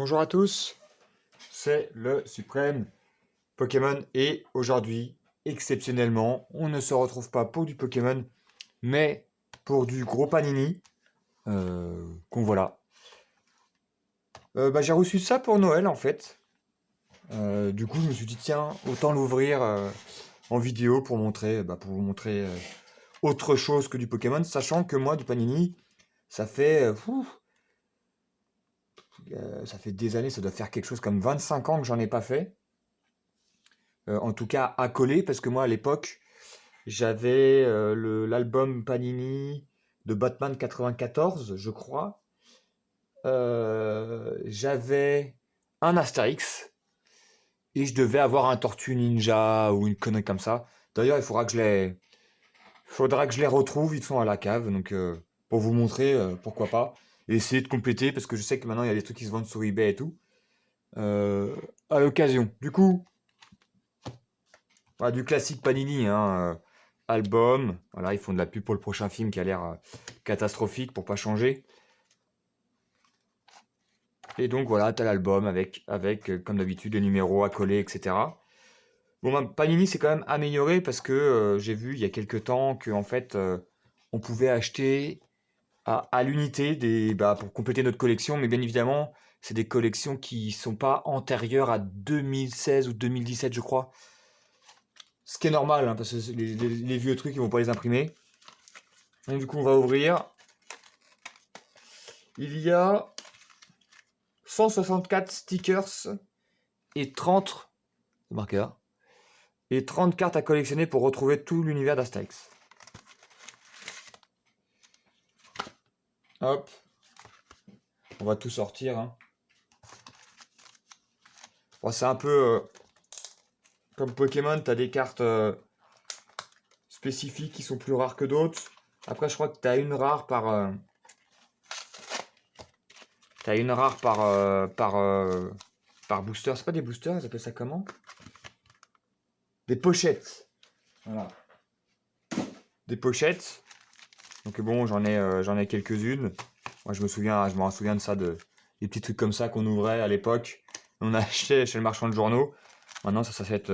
Bonjour à tous, c'est le Suprême Pokémon et aujourd'hui, exceptionnellement, on ne se retrouve pas pour du Pokémon, mais pour du gros panini, qu'on voilà. J'ai reçu ça pour Noël en fait. Du coup, je me suis dit tiens, autant l'ouvrir en vidéo pour vous montrer autre chose que du Pokémon, sachant que moi, du panini, ça fait, ça fait des années, ça doit faire quelque chose comme 25 ans que j'en ai pas fait. En tout cas à coller, parce que moi à l'époque, j'avais l'album Panini de Batman 94, je crois. J'avais un Astérix et je devais avoir un Tortue Ninja ou une connerie comme ça. D'ailleurs, faudra que je les retrouve, ils sont à la cave, donc pour vous montrer, pourquoi pas. Et essayer de compléter, parce que je sais que maintenant il y a des trucs qui se vendent sur eBay et tout. Euh, à l'occasion. Du coup, voilà, du classique Panini, hein, album. Voilà, ils font de la pub pour le prochain film qui a l'air catastrophique pour pas changer. Et donc voilà, t'as l'album avec comme d'habitude, les numéros à coller, etc. Bon, Panini s'est quand même amélioré parce que j'ai vu il y a quelques temps que en fait, on pouvait acheter à l'unité pour compléter notre collection, mais bien évidemment, c'est des collections qui sont pas antérieures à 2016 ou 2017, je crois. Ce qui est normal, hein, parce que les vieux trucs, ils vont pas les imprimer. Donc du coup, on va ouvrir. Il y a 164 stickers et 30 marqueurs et 30 cartes à collectionner pour retrouver tout l'univers d'Astérix. Hop, on va tout sortir. Hein. Bon, c'est un peu comme Pokémon, t'as des cartes spécifiques qui sont plus rares que d'autres. Après, je crois que t'as une rare par booster. C'est pas des boosters, ils appellent ça comment? Des pochettes. Voilà. Des pochettes. Donc bon, j'en ai quelques-unes. Moi, je me souviens de ça, des petits trucs comme ça qu'on ouvrait à l'époque. On achetait chez le marchand de journaux. Maintenant, ça s'achète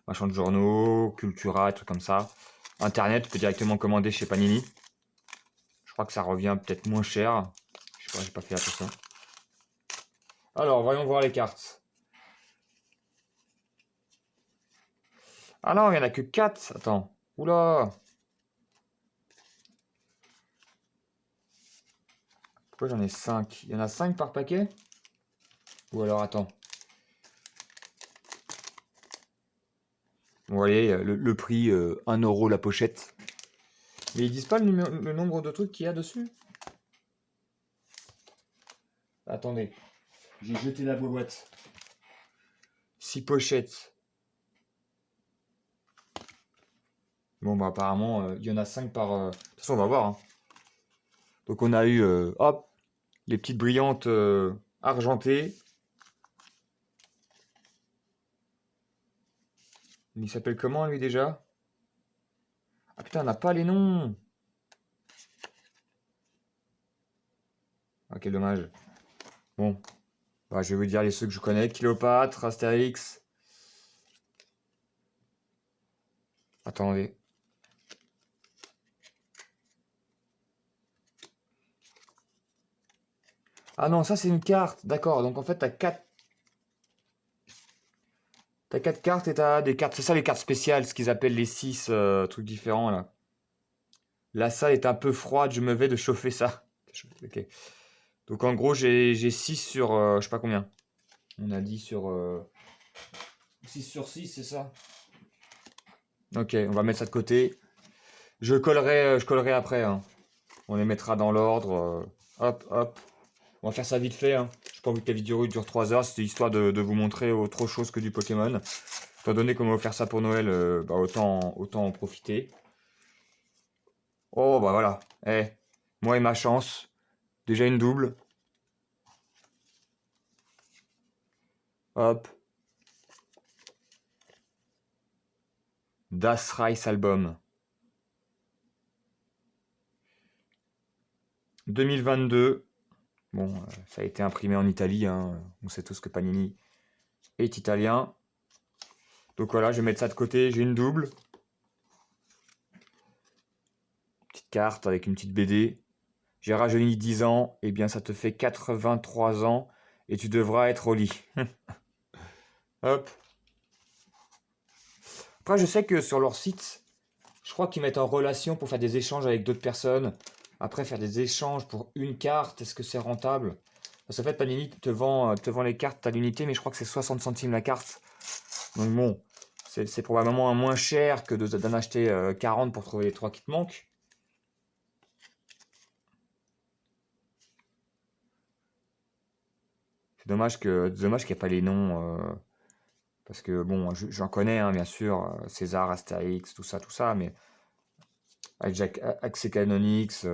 marchand de journaux, Cultura, des trucs comme ça. Internet, tu peux directement commander chez Panini. Je crois que ça revient peut-être moins cher. Je sais pas, j'ai pas fait attention. Alors, voyons voir les cartes. Ah non, il y en a que 4. Attends. Oula. Pourquoi j'en ai 5? Il y en a 5 par paquet? Ou alors, attends. Vous voyez, le prix, 1 € la pochette. Mais ils disent pas le nombre de trucs qu'il y a dessus? Attendez, j'ai jeté la boîte. 6 pochettes. Bon, bah apparemment, il y en a 5 par... De toute façon, on va voir. Hein. Donc on a eu, hop, les petites brillantes argentées. Il s'appelle comment, lui, déjà? Ah putain, on n'a pas les noms. Ah, quel dommage. Bon, bah, je vais vous dire les ceux que je connais. Cléopâtre, Astérix. Attendez. Ah non, ça c'est une carte. D'accord, donc en fait, t'as 4 cartes et t'as des cartes. C'est ça les cartes spéciales, ce qu'ils appellent les 6 trucs différents, là. La salle est un peu froide, je me vais de chauffer ça. Ok. Donc en gros, j'ai 6 sur... je sais pas combien. On a dit sur... 6 sur 6, c'est ça? Ok, on va mettre ça de côté. Je collerai après. Hein. On les mettra dans l'ordre. Hop, hop. On va faire ça vite fait. Hein. J'ai pas envie que la vidéo dure 3 heures. C'était histoire de vous montrer autre chose que du Pokémon. Étant donné qu'on va faire ça pour Noël, autant en profiter. Oh, bah voilà. Eh, moi et ma chance. Déjà une double. Hop. Das Rice Album. 2022. Bon, ça a été imprimé en Italie, hein. On sait tous que Panini est italien. Donc voilà, je vais mettre ça de côté. J'ai une double. Petite carte avec une petite BD. J'ai rajeuni 10 ans. Eh bien, ça te fait 83 ans. Et tu devras être au lit. Hop. Après, je sais que sur leur site, je crois qu'ils mettent en relation pour faire des échanges avec d'autres personnes. Après, faire des échanges pour une carte, est-ce que c'est rentable? Parce qu'en fait, Panini te vend les cartes à l'unité, mais je crois que c'est 60 centimes la carte. Donc bon, c'est probablement un moins cher que d'en acheter 40 pour trouver les 3 qui te manquent. Dommage qu'il n'y ait pas les noms. Parce que bon, j'en connais, hein, bien sûr, César, Astérix, tout ça, mais avec Accès Canonix.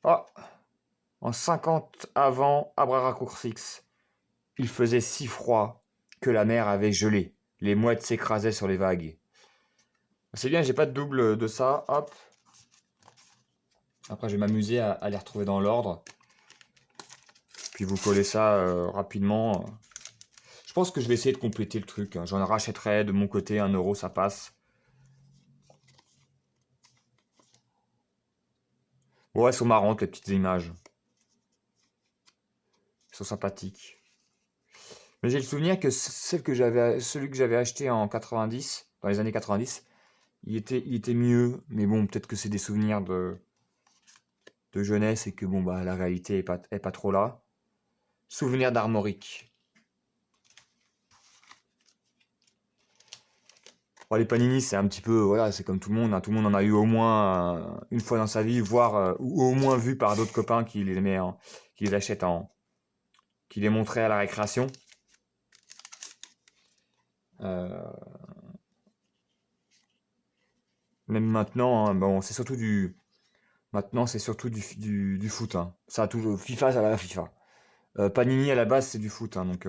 Oh, en 50 avant Abra Raccourcix, il faisait si froid que la mer avait gelé. Les mouettes s'écrasaient sur les vagues. C'est bien, j'ai pas de double de ça. Hop. Après, je vais m'amuser à les retrouver dans l'ordre. Puis vous collez ça rapidement. Je pense que je vais essayer de compléter le truc, hein. J'en rachèterai de mon côté 1 €, ça passe. Ouais, elles sont marrantes les petites images. Elles sont sympathiques. Mais j'ai le souvenir que celui que j'avais acheté en 90, dans les années 90, il était mieux. Mais bon, peut-être que c'est des souvenirs de jeunesse et que bon bah la réalité est pas trop là. Souvenir d'Armorique. Bon, les Panini, c'est un petit peu, voilà, c'est comme tout le monde, hein. Tout le monde en a eu au moins une fois dans sa vie, voire ou au moins vu par d'autres copains qui les achètent qui les montraient à la récréation. Euh, Même maintenant, hein, bon, maintenant c'est surtout du foot, hein. Ça a toujours, FIFA, ça va la FIFA. Panini à la base c'est du foot, hein, donc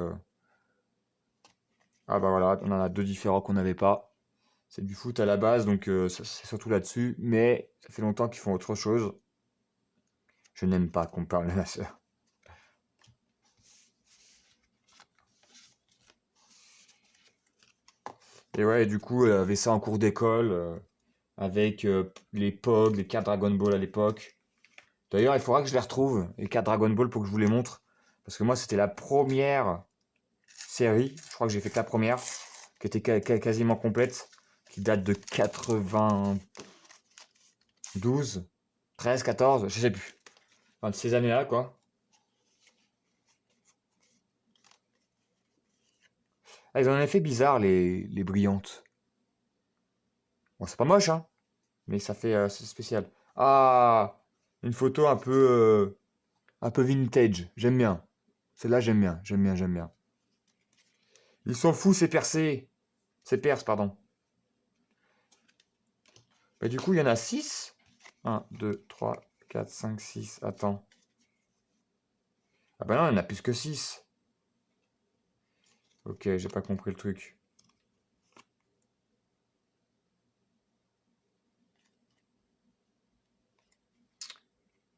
ah bah voilà, on en a deux différents qu'on n'avait pas. C'est du foot à la base, donc c'est surtout là-dessus. Mais ça fait longtemps qu'ils font autre chose. Je n'aime pas qu'on parle de ma sœur. Et ouais, et du coup, elle avait ça en cours d'école, avec les POG, les cartes Dragon Ball à l'époque. D'ailleurs, il faudra que je les retrouve, les cartes Dragon Ball, pour que je vous les montre. Parce que moi, c'était la première série, je crois que j'ai fait que la première, qui était quasiment complète, qui date de 92, 13, 14, je sais plus. Enfin, de ces années-là, quoi. Ah, ils ont un effet bizarre, les brillantes. Bon, c'est pas moche, hein, mais ça fait c'est spécial. Ah, une photo un peu vintage. J'aime bien. Celle-là, j'aime bien. Ils sont fous, ces percés. Ces perses, pardon. Bah, du coup, il y en a 6. 1, 2, 3, 4, 5, 6. Attends. Ah bah non, il y en a plus que 6. Ok, j'ai pas compris le truc.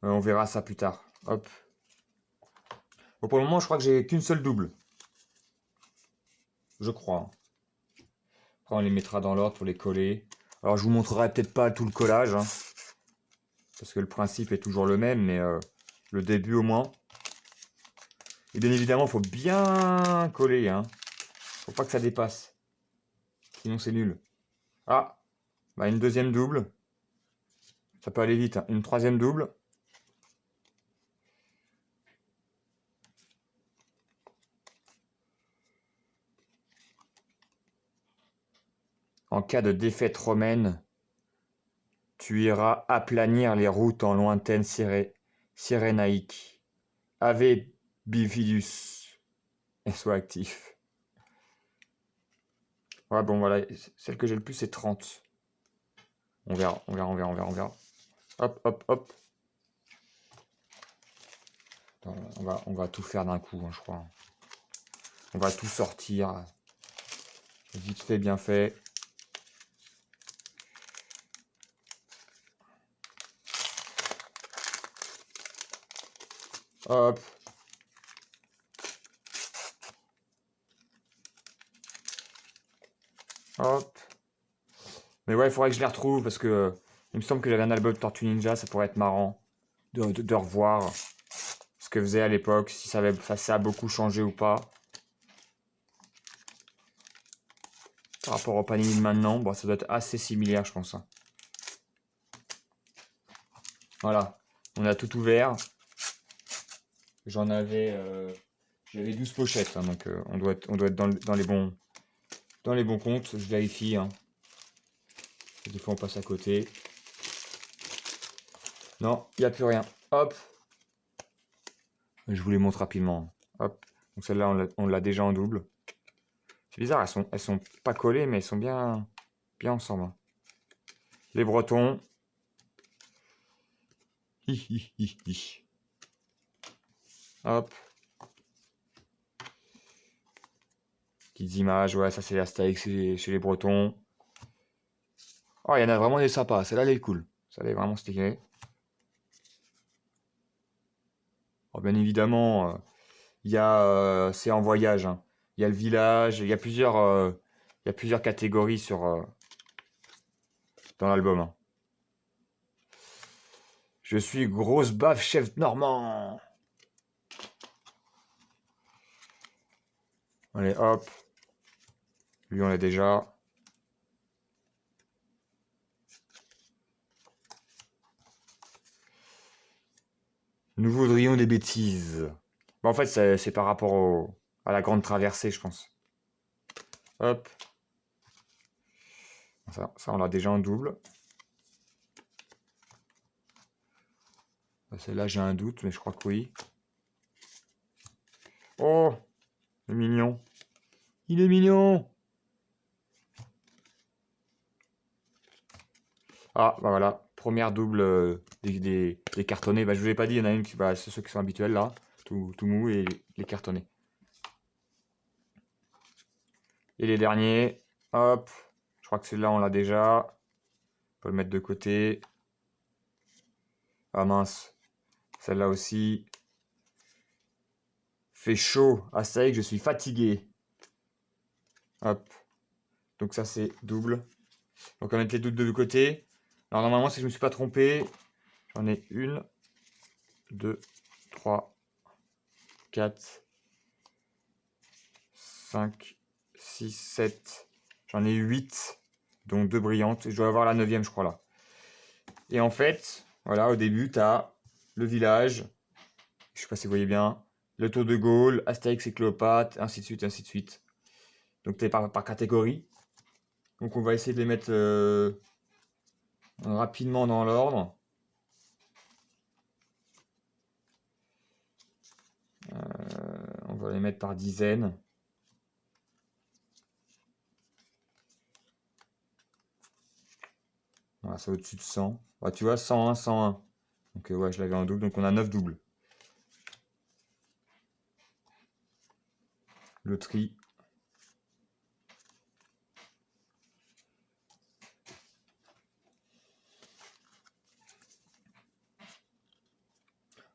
On verra ça plus tard. Hop. Bon, pour le moment, je crois que j'ai qu'une seule double. Je crois. Après, on les mettra dans l'ordre pour les coller. Alors, je vous montrerai peut-être pas tout le collage, hein, parce que le principe est toujours le même, mais le début au moins. Et bien évidemment, il faut bien coller, hein. Faut pas que ça dépasse. Sinon, c'est nul. Ah, bah une deuxième double. Ça peut aller vite, hein. Une troisième double. En cas de défaite romaine, tu iras aplanir les routes en lointaine Cyrénaïque. Ave Bifidus. Et sois actif. Ouais, bon, voilà. Celle que j'ai le plus, c'est 30. On verra, on verra, on verra, on verra, on verra. Hop, hop, hop. Attends, on va tout faire d'un coup, hein, je crois. On va tout sortir. Vite fait, bien fait. Hop. Hop. Mais ouais, il faudrait que je les retrouve parce que il me semble que j'avais un album de Tortue Ninja, ça pourrait être marrant de revoir ce que faisait à l'époque, si ça a beaucoup changé ou pas. Par rapport au Panini de maintenant, bon, ça doit être assez similaire, je pense. Hein. Voilà, on a tout ouvert. J'en avais, j'avais 12 pochettes, hein, donc on doit être dans les bons comptes. Je vérifie. Hein. Des fois, on passe à côté. Non, il n'y a plus rien. Hop. Je vous les montre rapidement. Hop. Donc celle-là, on l'a déjà en double. C'est bizarre, elles sont pas collées, mais elles sont bien ensemble. Hein. Les Bretons. Hi, hi, hi, hi. Hop. Petites images, ouais, ça c'est Astérix chez les Bretons. Oh, il y en a vraiment des sympas. Celle-là, elle est cool. Celle-là est vraiment stylée. Oh, bien évidemment, c'est en voyage. Hein. Il y a le village, il y a plusieurs catégories dans l'album. Hein. Je suis grosse baffe chef normand. Allez, hop. Lui, on l'a déjà. Nous voudrions des bêtises. Bon, en fait, c'est par rapport à la grande traversée, je pense. Hop. Ça on l'a déjà en double. Celle-là, j'ai un doute, mais je crois que oui. Oh, il est mignon. Il est mignon. Ah, bah voilà. Première double des cartonnés. Bah, je vous l'ai pas dit, il y en a une qui, bah, c'est ceux qui sont habituels là. Tout mou et les cartonnés. Et les derniers. Hop. Je crois que celui-là, on l'a déjà. On peut le mettre de côté. Ah mince. Celle-là aussi. Fait chaud. Ah, ça y est que je suis fatigué. Hop. Donc ça, c'est double. Donc on va mettre les doubles de côté. Alors normalement, si je ne me suis pas trompé, j'en ai une, 2, 3, 4, 5, 6, 7. J'en ai 8, donc 2 brillantes. Je dois avoir la 9e, je crois, là. Et en fait, voilà, au début, tu as le village. Je sais pas si vous voyez bien. Le Tour de Gaulle, Astérix et Cléopâtre, ainsi de suite, ainsi de suite. Donc tu es par catégorie. Donc on va essayer de les mettre rapidement dans l'ordre. On va les mettre par dizaines. Voilà, c'est au-dessus de 100. Bah, tu vois, 101, 101. Donc ouais, je l'avais en double, donc on a 9 doubles. Le tri.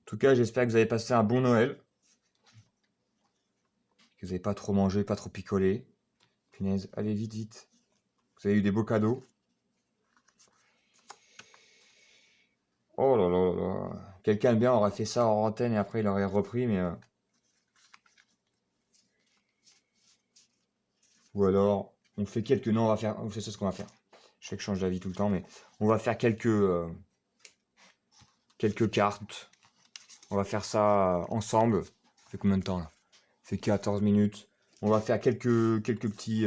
En tout cas, j'espère que vous avez passé un bon Noël. Que vous n'avez pas trop mangé, pas trop picolé. Punaise, allez vite, vite. Vous avez eu des beaux cadeaux. Oh là là là là. Quelqu'un de bien aurait fait ça en antenne et après il aurait repris, mais... Ou alors, on fait quelques... Non, on va faire... C'est ça ce qu'on va faire. Je sais que je change d'avis tout le temps, mais on va faire quelques cartes. On va faire ça ensemble. Ça fait combien de temps là? Ça fait 14 minutes. On va faire quelques petites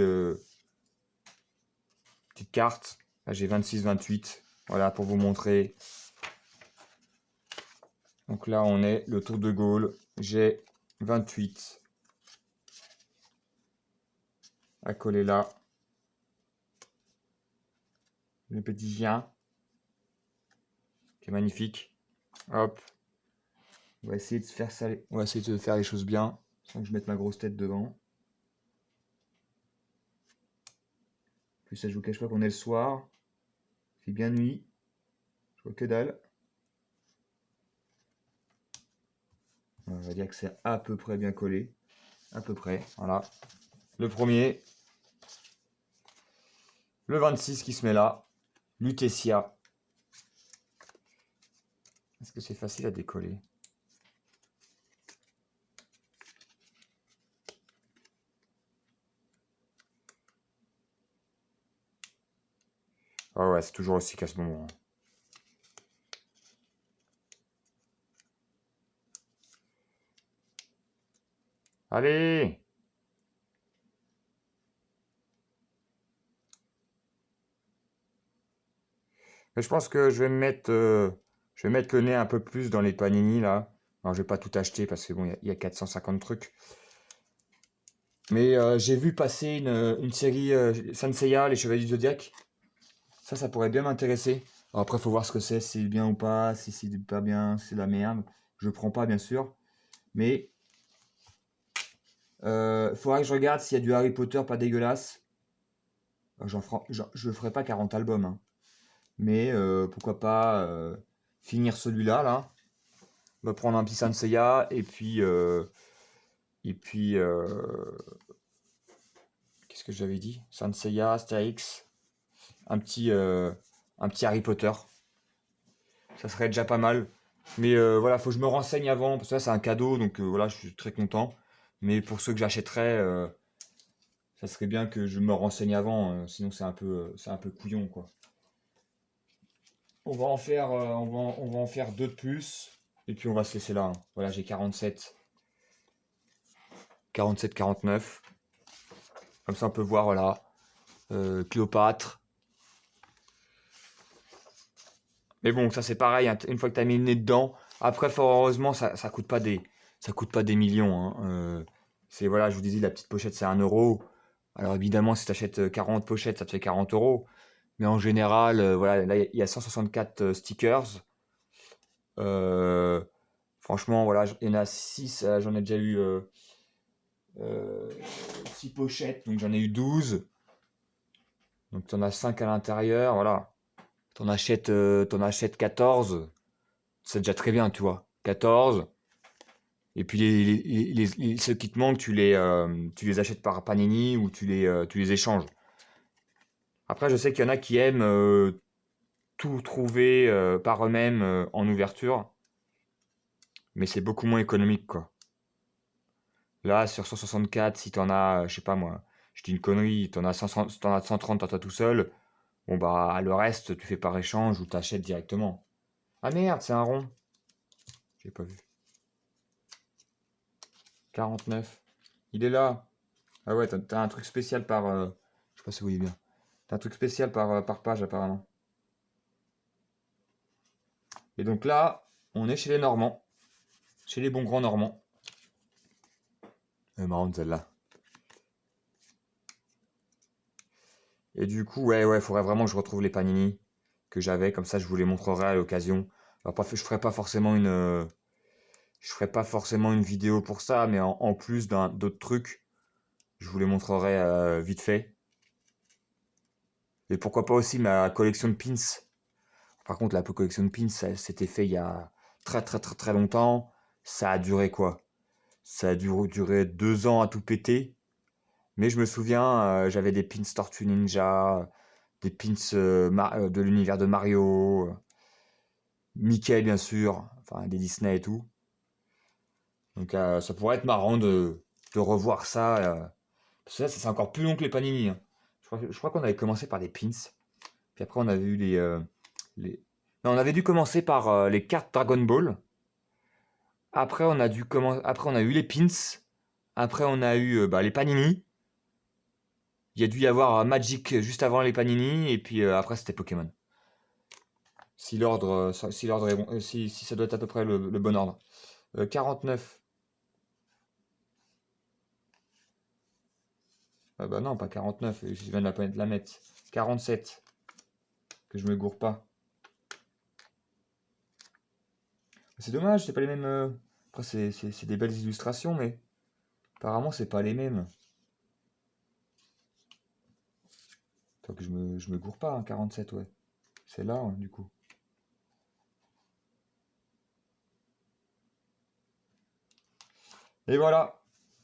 cartes. Là, j'ai 26, 28. Voilà, pour vous montrer. Donc là, on est le Tour de Gaulle. J'ai 28 à coller là. Le petit chien. Qui est magnifique. Hop. On va essayer de faire ça. On va essayer de faire les choses bien. Sans que je mette ma grosse tête devant. Plus ça, je vous cache pas qu'on est le soir. Il fait bien nuit. Je vois que dalle. On va dire que c'est à peu près bien collé. À peu près, voilà. Le premier. Le 26 qui se met là. Lutetia. Est-ce que c'est facile à décoller? Ah ouais, c'est toujours aussi qu'à ce moment. Allez! Mais je pense que je vais mettre le nez un peu plus dans les panini là. Alors je vais pas tout acheter parce que bon, il y a 450 trucs. Mais j'ai vu passer une série Sanseiya, les Chevaliers du Zodiaque. Ça pourrait bien m'intéresser. Alors après, faut voir ce que c'est, si c'est bien ou pas, si c'est pas bien, si c'est de la merde. Je prends pas bien sûr. Mais faudra que je regarde s'il y a du Harry Potter pas dégueulasse. Je ferai pas 40 albums, hein. Mais pourquoi pas finir celui-là là. Me prendre un petit Sanseiya et puis qu'est-ce que j'avais dit? Sanseiya, Astérix, un petit Harry Potter. Ça serait déjà pas mal. Mais voilà, faut que je me renseigne avant parce que là c'est un cadeau donc voilà, je suis très content. Mais pour ceux que j'achèterais, ça serait bien que je me renseigne avant, sinon c'est un peu couillon quoi. On va en faire, on va en faire deux de plus et puis on va se laisser là, hein. Voilà, j'ai 47, 49. Comme ça, on peut voir, voilà, Cléopâtre. Mais bon, ça c'est pareil, hein, une fois que tu as mis le nez dedans, après, fort heureusement, ça coûte pas des millions, hein. C'est, voilà, je vous disais, la petite pochette, c'est 1 euro. Alors évidemment, si tu achètes 40 pochettes, ça te fait 40 euros. Mais en général, voilà, là, il y a 164 stickers. Euh, Franchement, voilà, il y en a 6, j'en ai déjà eu 6 pochettes, donc j'en ai eu 12. Donc tu en as 5 à l'intérieur, voilà. T'en achètes 14, c'est déjà très bien, tu vois. 14. Et puis ceux qui te manquent, tu les achètes par Panini ou tu les échanges. Après, je sais qu'il y en a qui aiment tout trouver par eux-mêmes en ouverture, mais c'est beaucoup moins économique, quoi. Là, sur 164, si t'en as, je sais pas moi, je dis une connerie, t'en as 130 à toi tout seul, bon bah le reste, tu fais par échange ou t'achètes directement. Ah merde, c'est un rond. J'ai pas vu. 49. Il est là. Ah ouais, t'as un truc spécial par... je sais pas si vous voyez bien. T'as un truc spécial par page apparemment. Et donc là, on est chez les Normands. Chez les bons grands Normands. Marrant celle-là. Et du coup, ouais, faudrait vraiment que je retrouve les panini que j'avais. Comme ça, je vous les montrerai à l'occasion. Alors, je ferai pas forcément je ferai pas forcément une vidéo pour ça, mais en plus d'autres trucs, je vous les montrerai vite fait. Et pourquoi pas aussi ma collection de pins. Par contre, la collection de pins, ça s'était fait il y a très longtemps. Ça a duré quoi? Ça a duré 2 ans à tout péter. Mais je me souviens, j'avais des pins Tortue Ninja, des pins de l'univers de Mario, Mickey bien sûr, enfin des Disney et tout. Donc ça pourrait être marrant de revoir ça. Parce que là, c'est encore plus long que les Panini, hein. Je crois qu'on avait commencé par les pins. Puis après, on a vu les... Non, on avait dû commencer par les cartes Dragon Ball. Après, on a eu les pins. Après, on a eu les Panini. Il y a dû y avoir Magic juste avant les Panini. Et puis après, c'était Pokémon. Si l'ordre est bon, si ça doit être à peu près le bon ordre. 49. Ah bah non, pas 49. Je viens de la mettre. 47. Que je me gourre pas. C'est dommage, c'est pas les mêmes. Après, c'est des belles illustrations, mais apparemment, c'est pas les mêmes. Faut que je me gourre pas, hein, 47, ouais. C'est là, hein, du coup. Et voilà.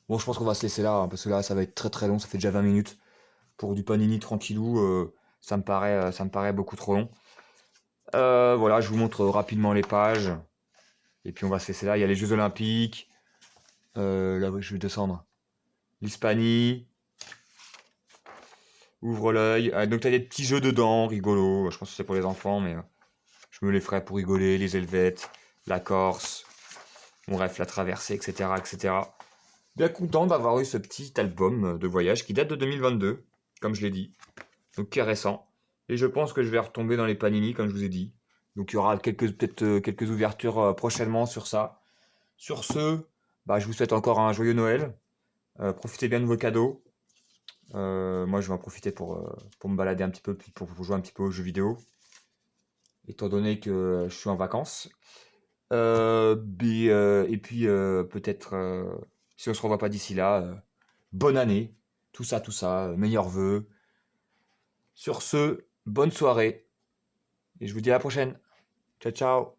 Bon, je pense qu'on va se laisser là, hein, parce que là, ça va être très très long. Ça fait déjà 20 minutes. Pour du panini tranquillou, ça me paraît beaucoup trop long. Voilà, je vous montre rapidement les pages. Et puis on va se laisser là. Il y a les Jeux Olympiques. Là, oui, je vais descendre. L'Hispanie. Ouvre l'œil. Donc t'as des petits jeux dedans, rigolos. Je pense que c'est pour les enfants, mais je me les ferai pour rigoler. Les Helvètes, la Corse. Bon, bref, la traversée, etc., etc. Bien content d'avoir eu ce petit album de voyage qui date de 2022, comme je l'ai dit. Donc qui est récent. Et je pense que je vais retomber dans les panini, comme je vous ai dit. Donc il y aura peut-être quelques ouvertures prochainement sur ça. Sur ce, bah, je vous souhaite encore un joyeux Noël. Profitez bien de vos cadeaux. Moi, je vais en profiter pour me balader un petit peu, puis pour jouer un petit peu aux jeux vidéo, étant donné que je suis en vacances. Et puis, peut-être, si on se revoit pas d'ici là, bonne année, tout ça, meilleurs vœux. Sur ce, bonne soirée, et je vous dis à la prochaine. Ciao, ciao.